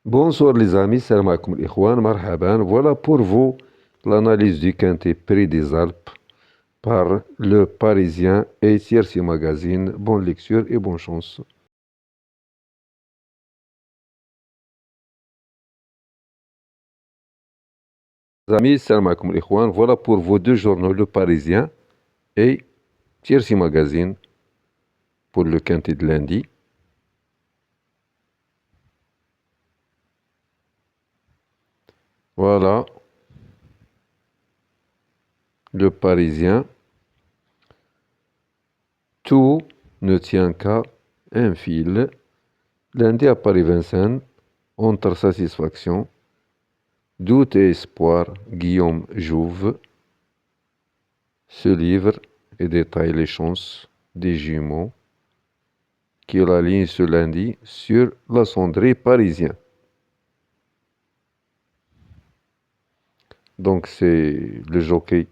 Bonsoir les amis, salam alaikum ikhwan, marhaban. Voilà pour vous l'analyse du quintet Prix des Alpes par le Parisien et Tiercy Magazine. Bonne lecture et bonne chance. Les amis, salam alaikum ikhwan, voilà pour vos deux journaux, le Parisien et Tiercy Magazine pour le quintet de lundi. Voilà, le Parisien. Tout ne tient qu'à un fil. Lundi à Paris-Vincennes, entre satisfaction, doute et espoir, Guillaume Jouve se livre et détaille les chances des jumeaux qui l'alignent ce lundi sur la cendrée parisien. Donc c'est le jockey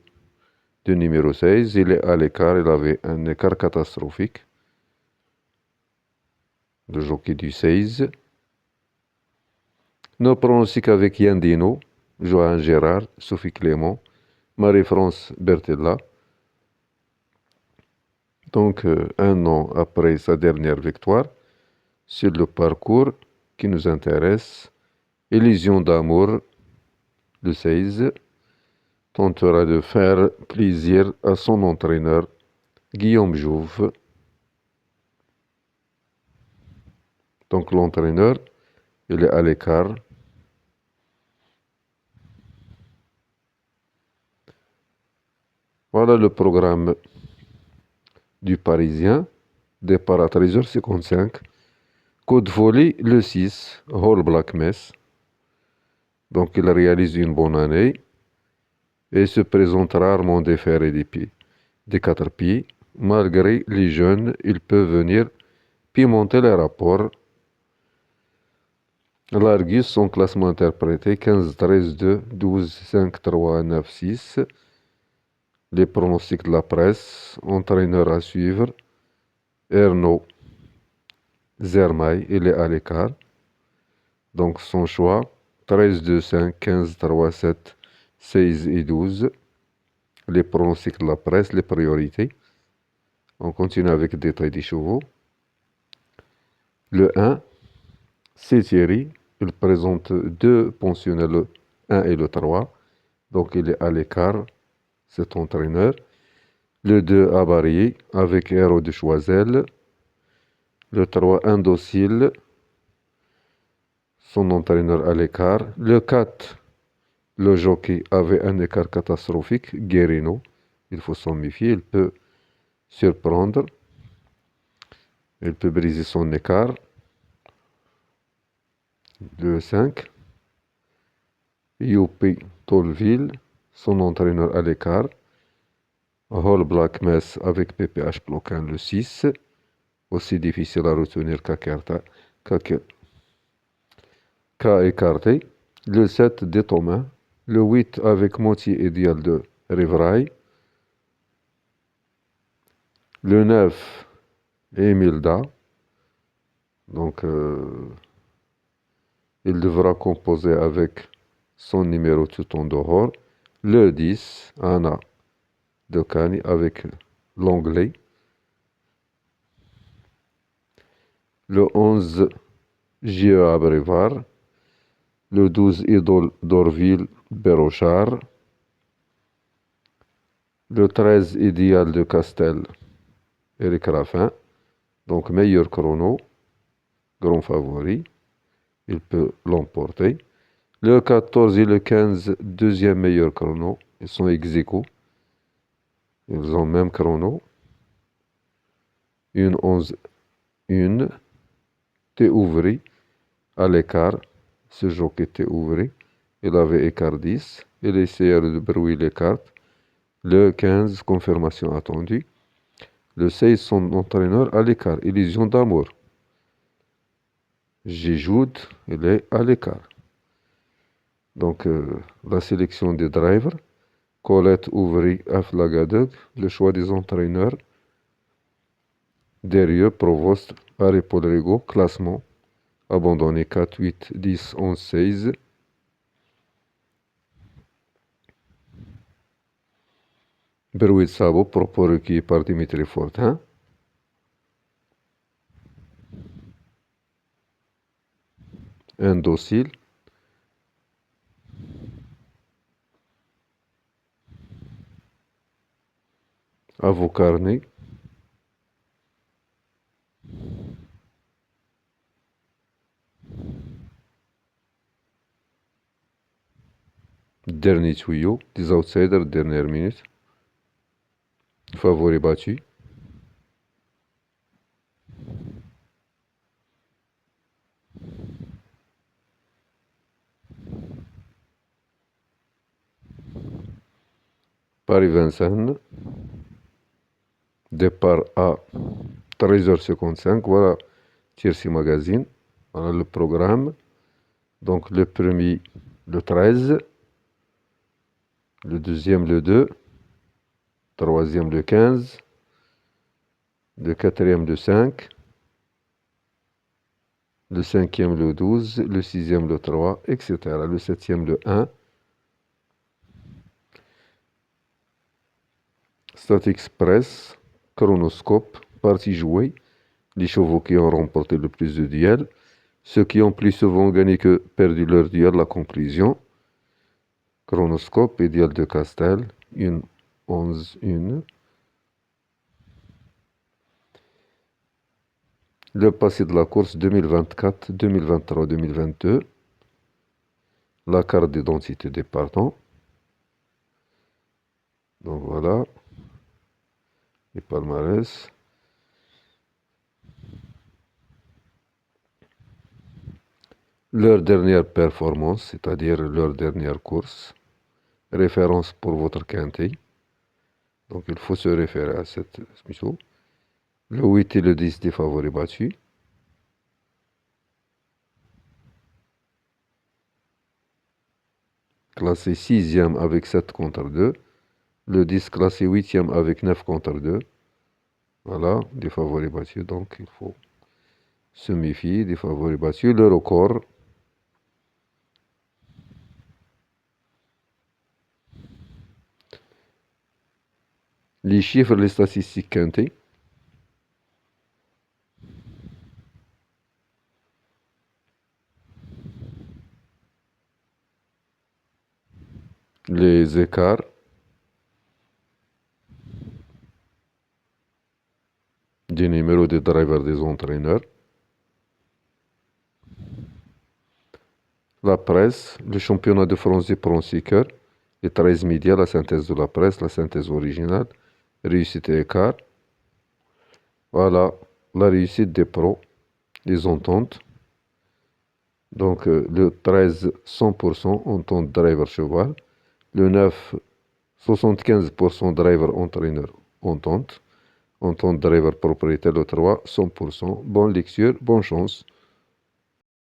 de numéro 16, il est à l'écart, il avait un écart catastrophique. Le jockey du 16. Nos pronostics avec Yandino, Johan Gérard, Sophie Clément, Marie-France Bertella. Donc, un an après sa dernière victoire, sur le parcours qui nous intéresse, Illusion d'amour, le 16, tentera de faire plaisir à son entraîneur, Guillaume Jouve. Donc, l'entraîneur, il est à l'écart. Voilà le programme du Parisien, départ à 13h55. Code volley, le 6, Hall Black Mess. Donc il réalise une bonne année et se présente rarement des fers et des pieds, des quatre pieds. Malgré les jeunes, il peut venir pimenter les rapports. L'Argus, son classement interprété, 15, 13, 2, 12, 5, 3, 9, 6. Les pronostics de la presse, entraîneur à suivre, Ernaud Zermaï, il est à l'écart. Donc son choix, 13, 2, 5, 15, 3, 7, 16 et 12. Les pronostics de la presse, les priorités. On continue avec le détail des chevaux. Le 1, c'est Thierry. Il présente deux pensionnels, le 1 et le 3. Donc il est à l'écart, cet entraîneur. Le 2, Abari, avec Héros de Choiseul. Le 3, Indocile, son entraîneur à l'écart. Le 4, le jockey avait un écart catastrophique, Guérino. Il faut s'en méfier, il peut surprendre. Il peut briser son écart. Le 5, Youpi Tolville, son entraîneur à l'écart. Hall Black Mess avec PPH Ploquin, le 6. Aussi difficile à retenir qu'à écarter. Le 7, Détomain. Le 8 avec moitié idéal de Riverail. Le 9, Emilda. Donc, il devra composer avec son numéro tout en dehors. Le 10, Anna de Cani avec l'anglais. Le 11, J.E. Abrévar. Le 12, Idole d'Orville Bérochard. Le 13, Idéal de Castel, Eric Raffin. Donc meilleur chrono, grand favori. Il peut l'emporter. Le 14 et le 15, deuxième meilleur chrono. Ils sont ex-aequo. Ils ont même chrono. Une 11, une. T'es ouvri à l'écart. Ce jockey était ouvri. Il avait écart 10. Il essayait de brouiller les cartes. Le 15, confirmation attendue. Le 16, son entraîneur à l'écart. Illusion d'amour. Jijoud, il est à l'écart. Donc, la sélection des drivers. Colette Ouvry, Aflagadeg. Le choix des entraîneurs. Derieux, Provost, Harry Polrego. Classement. Abandonné 4, 8, 10, 11, 16. Bruit de sabot, propos recueillis par Dimitri Fortin. Indocile. À vos carnets. Dernier tuyau, des outsiders, dernière minute. Favori battu. Paris-Vincennes. Départ à 13h55. Voilà, Tirsi Magazine. Voilà le programme. Donc le premier, le 13. Le deuxième, le 2. Troisième, le 15. Le quatrième, le 5. Le cinquième, le 12. Le sixième, le 3, etc. Le septième, le 1. Stat Express, Chronoscope, partie jouée, les chevaux qui ont remporté le plus de duels, ceux qui ont plus souvent gagné que perdu leur duel, la conclusion. Chronoscope, idéal de Castel, 1, 11, 1. Le passé de la course 2024, 2023, 2022. La carte d'identité des partants. Donc voilà. Les palmarès. Leur dernière performance, c'est-à-dire leur dernière course. Référence pour votre quintet. Donc il faut se référer à cette mission. Le 8 et le 10 des favoris battus. Classé 6e avec 7 contre 2. Le 10 classé 8e avec 9 contre 2. Voilà, des favoris battus. Donc il faut se méfier des favoris battus. Le record. Les chiffres, les statistiques quintées. Les écarts. Des numéros des drivers des entraîneurs. La presse, le championnat de France des pronostiqueurs, les 13 médias, la synthèse de la presse, la synthèse originale, réussite et écart. Voilà, la réussite des pros, les ententes. Donc le 13, 100% entente driver cheval. Le 9, 75% driver entraîneur entente. Entente driver propriétaire, le 3, 100%. Bonne lecture, bonne chance.